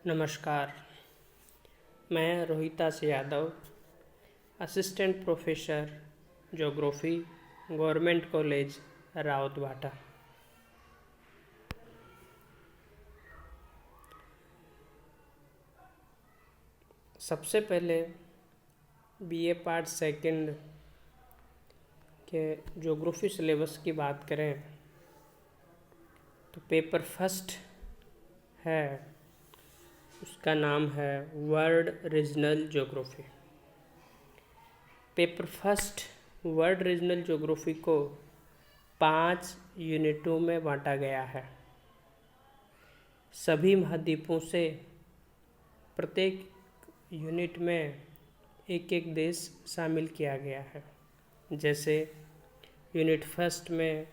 नमस्कार। मैं Rohitas Yadav, assistant professor geography, government college Rautbhata. सबसे पहले बीए पार्ट सेकंड के ज्योग्राफी सिलेबस की बात करें तो पेपर फर्स्ट है, उसका नाम है world regional geography. Paper first world regional geography को 5 यूनिटों में बांटा गया है। सभी महाद्वीपों से प्रत्येक यूनिट में एक एक देश शामिल किया गया है। जैसे यूनिट फर्स्ट में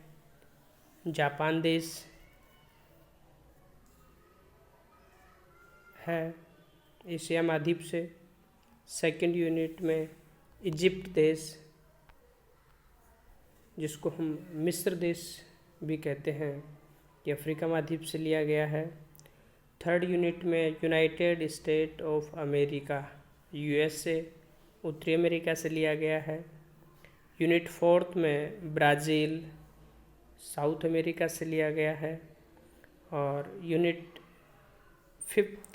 जापान देश है एशिया महाद्वीप से। सेकंड यूनिट में इजिप्ट देश, जिसको हम मिस्र देश भी कहते हैं, ये अफ्रीका महाद्वीप से लिया गया है। थर्ड यूनिट में United state of America USA, उत्तरी अमेरिका से लिया गया है। यूनिट फोर्थ में ब्राज़ील, साउथ अमेरिका से लिया गया है। और यूनिट फिफ्थ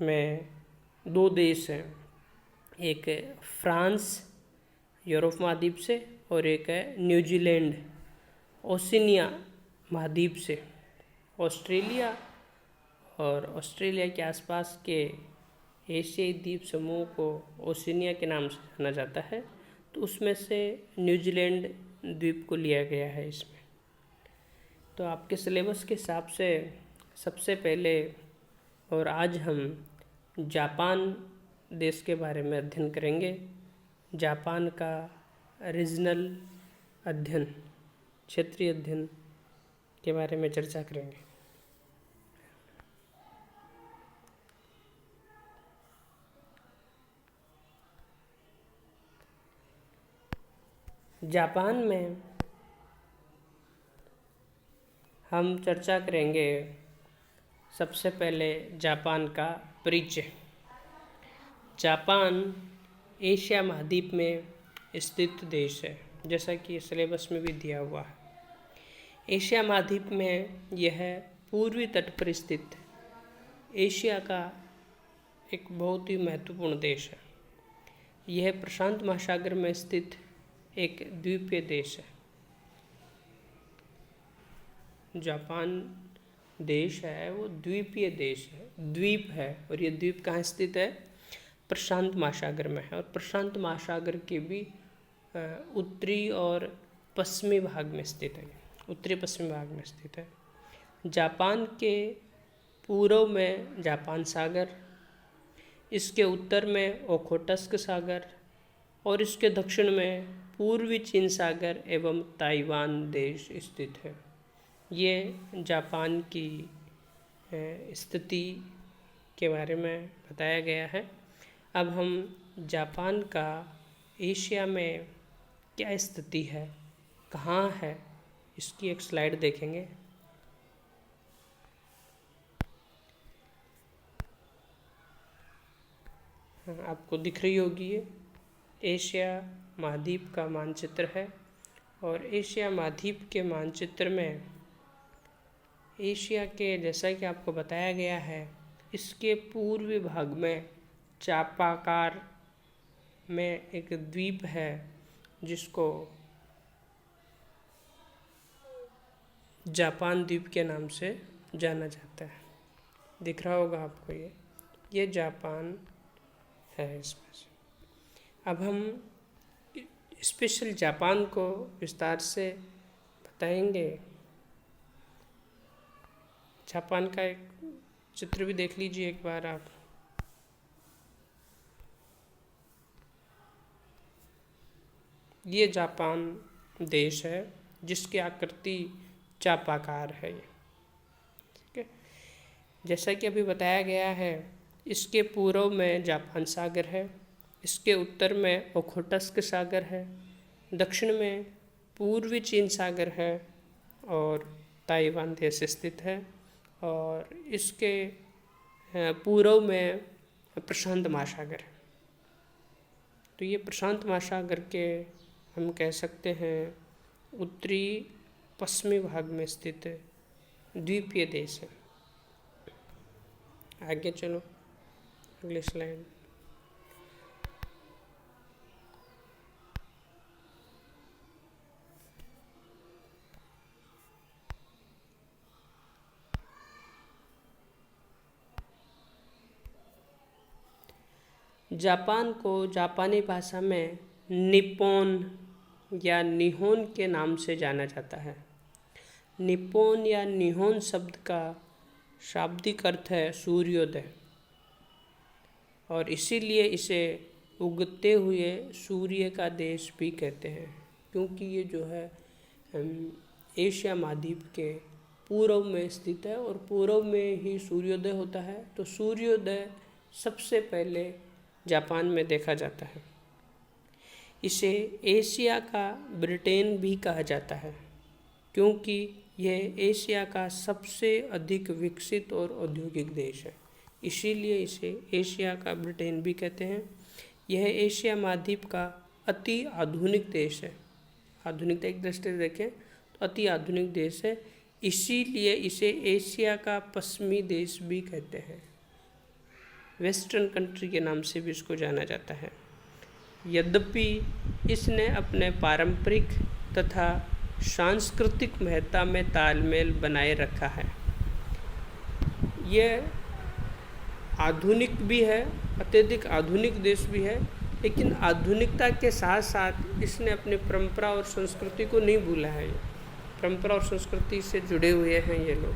में 2 देश हैं, एक है फ्रांस यूरोप महाद्वीप से और एक है न्यूजीलैंड ओशिनिया महाद्वीप से। ऑस्ट्रेलिया और ऑस्ट्रेलिया के आसपास के एशियाई द्वीप समूह को ओशिनिया के नाम से जाना जाता है, तो उसमें से न्यूजीलैंड द्वीप को लिया गया है इसमें। तो आपके सिलेबस के हिसाब से सबसे पहले और आज हम जापान देश के बारे में अध्ययन करेंगे। जापान का रीजनल अध्ययन, क्षेत्रीय अध्ययन के बारे में चर्चा करेंगे। जापान में हम चर्चा करेंगे सबसे पहले जापान का परिचय। जापान एशिया महाद्वीप में स्थित देश है, जैसा कि सिलेबस में भी दिया हुआ है। एशिया महाद्वीप में यह पूर्वी तट पर स्थित एशिया का एक बहुत ही महत्वपूर्ण देश है। यह प्रशांत महासागर में स्थित एक द्वीपीय देश है। जापान देश है वो द्वीपीय देश है, द्वीप है। और ये द्वीप कहाँ स्थित है? प्रशांत महासागर में है। और प्रशांत महासागर के भी उत्तरी और पश्चिमी भाग में स्थित है, उत्तरी पश्चिमी भाग में स्थित है। जापान के पूर्व में जापान सागर, इसके उत्तर में ओखोटस्क सागर और इसके दक्षिण में पूर्वी चीन सागर एवं ताइवान देश स्थित है। ये जापान की स्थिति के बारे में बताया गया है। अब हम जापान का एशिया में क्या स्थिति है, कहाँ है, इसकी एक स्लाइड देखेंगे। आपको दिख रही होगी, ये एशिया महाद्वीप का मानचित्र है। और एशिया महाद्वीप के मानचित्र में एशिया के, जैसा कि आपको बताया गया है, इसके पूर्वी भाग में चापाकार में एक द्वीप है जिसको जापान द्वीप के नाम से जाना जाता है। दिख रहा होगा आपको, ये जापान है इसमें से। अब हम स्पेशल जापान को विस्तार से बताएंगे। जापान का एक चित्र भी देख लीजिए एक बार आप। ये जापान देश है जिसकी आकृति चापाकार है। ठीक है, जैसा कि अभी बताया गया है, इसके पूर्व में जापान सागर है, इसके उत्तर में ओखोटस्क सागर है, दक्षिण में पूर्वी चीन सागर है और ताइवान देश स्थित है। और इसके पूर्व में प्रशांत महासागर है। तो ये प्रशांत महासागर के हम कह सकते हैं उत्तरी पश्चिमी भाग में स्थित द्वीपीय देश है। आगे चलो, अगली स्लाइड। जापान को जापानी भाषा में निप्पॉन या निहोन के नाम से जाना जाता है। निप्पॉन या निहोन शब्द का शाब्दिक अर्थ है सूर्योदय, और इसीलिए इसे उगते हुए सूर्य का देश भी कहते हैं, क्योंकि ये जो है एशिया महाद्वीप के पूर्व में स्थित है और पूर्व में ही सूर्योदय होता है। तो सूर्योदय सबसे पहले जापान में देखा जाता है। इसे एशिया का ब्रिटेन भी कहा जाता है, क्योंकि यह एशिया का सबसे अधिक विकसित और औद्योगिक देश है, इसीलिए इसे एशिया का ब्रिटेन भी कहते हैं। यह एशिया महाद्वीप का अति आधुनिक देश है। आधुनिकता एक दृष्टि से देखें तो अति आधुनिक देश है, इसीलिए इसे एशिया का पश्चिमी देश भी कहते हैं। वेस्टर्न कंट्री के नाम से भी इसको जाना जाता है। यद्यपि इसने अपने पारंपरिक तथा सांस्कृतिक महत्ता में तालमेल बनाए रखा है। यह आधुनिक भी है, अत्यधिक आधुनिक देश भी है, लेकिन आधुनिकता के साथ साथ इसने अपनी परंपरा और संस्कृति को नहीं भूला है। परंपरा और संस्कृति से जुड़े हुए हैं ये लोग।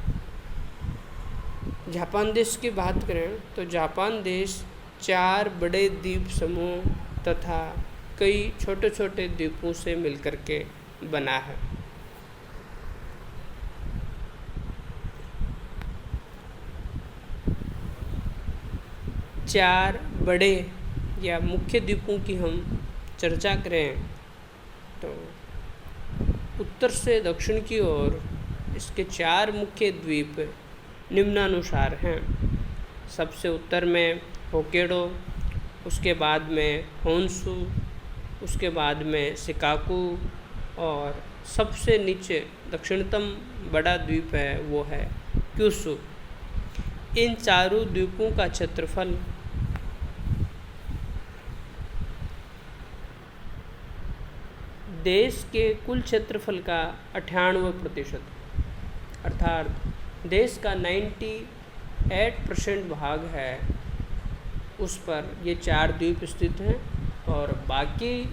जापान देश की बात करें तो जापान देश 4 बड़े द्वीप समूह तथा कई छोटे छोटे द्वीपों से मिलकर के बना है। चार बड़े या मुख्य द्वीपों की हम चर्चा करें तो उत्तर से दक्षिण की ओर इसके 4 मुख्य द्वीप निम्नानुसार हैं। सबसे उत्तर में होक्काइडो, उसके बाद में होन्शु, उसके बाद में शिकाकू, और सबसे नीचे दक्षिणतम बड़ा द्वीप है वो है क्यूशू। इन चारों द्वीपों का क्षेत्रफल देश के कुल क्षेत्रफल का 98%, अर्थात देश का 98% भाग है उस पर ये 4 द्वीप स्थित हैं, और बाकी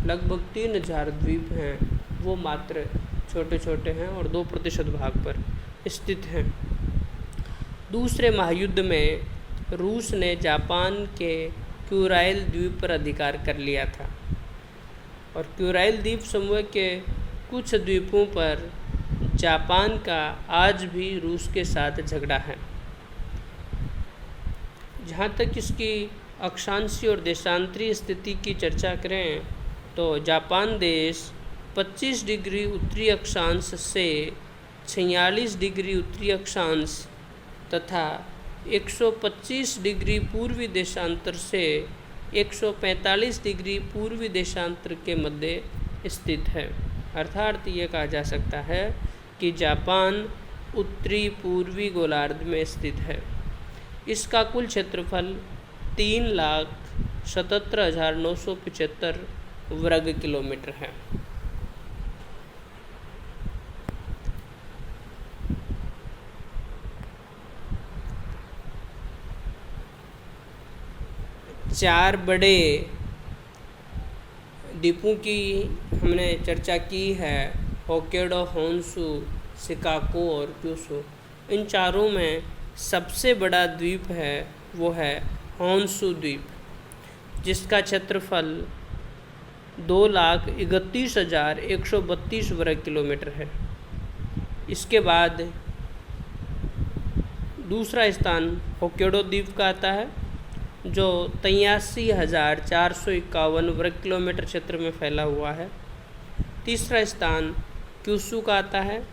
लगभग 3000 द्वीप हैं वो मात्र छोटे छोटे हैं और 2% भाग पर स्थित हैं। दूसरे महायुद्ध में रूस ने जापान के क्यूराइल द्वीप पर अधिकार कर लिया था, और क्यूराइल द्वीप समूह के कुछ द्वीपों पर जापान का आज भी रूस के साथ झगड़ा है। जहाँ तक इसकी अक्षांशीय और देशांतरीय स्थिति की चर्चा करें तो जापान देश 25 डिग्री उत्तरी अक्षांश से 46 डिग्री उत्तरी अक्षांश तथा 125 डिग्री पूर्वी देशांतर से 145 डिग्री पूर्वी देशांतर के मध्य स्थित है। अर्थात ये कहा जा सकता है कि जापान उत्तरी पूर्वी गोलार्ध में स्थित है। इसका कुल क्षेत्रफल 3,77,975 वर्ग किलोमीटर है। चार बड़े द्वीपों की हमने चर्चा की है, होक्काइडो, होन्शु, शिकागो और क्यूशू। इन चारों में सबसे बड़ा द्वीप है वो है होन्शु द्वीप, जिसका क्षेत्रफल 2,31,132 वर्ग किलोमीटर है। इसके बाद दूसरा स्थान होक्काइडो द्वीप का आता है, जो 83,451 वर्ग किलोमीटर क्षेत्र में फैला हुआ है। तीसरा स्थान क्यूशू का आता है,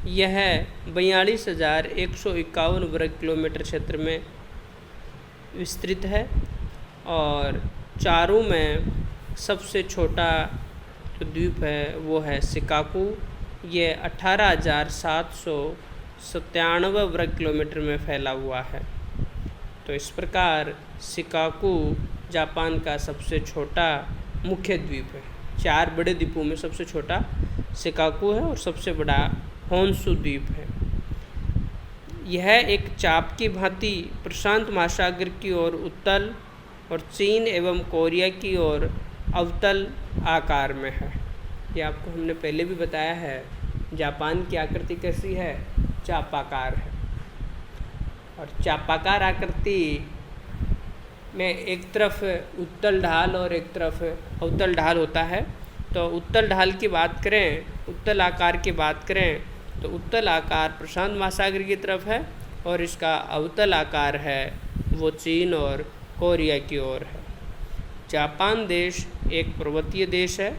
यह 42,151 वर्ग किलोमीटर क्षेत्र में विस्तृत है और चारों में सबसे छोटा जो द्वीप है वो है शिकागो। ये 18,797 वर्ग किलोमीटर में फैला हुआ है। तो इस प्रकार शिकागो जापान का सबसे छोटा मुख्य द्वीप है। 4 बड़े द्वीपों में सबसे छोटा शिकागो है और सबसे बड़ा होन्शु द्वीप है। यह एक चाप की भांति प्रशांत महासागर की ओर उत्तल और चीन एवं कोरिया की ओर अवतल आकार में है। ये आपको हमने पहले भी बताया है। जापान की आकृति कैसी है? चापाकार है। और चापाकार आकृति में एक तरफ उत्तल ढाल और एक तरफ अवतल ढाल होता है। तो उत्तल ढाल की बात करें, उत्तल आकार की बात करें तो उत्तल आकार प्रशांत महासागर की तरफ है और इसका अवतल आकार है वो चीन और कोरिया की ओर है। जापान देश एक पर्वतीय देश है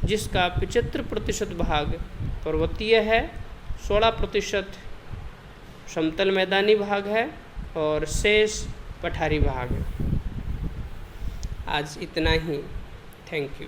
जिसका 75% भाग पर्वतीय है, 16% समतल मैदानी भाग है और शेष पठारी भाग है। आज इतना ही। Thank you.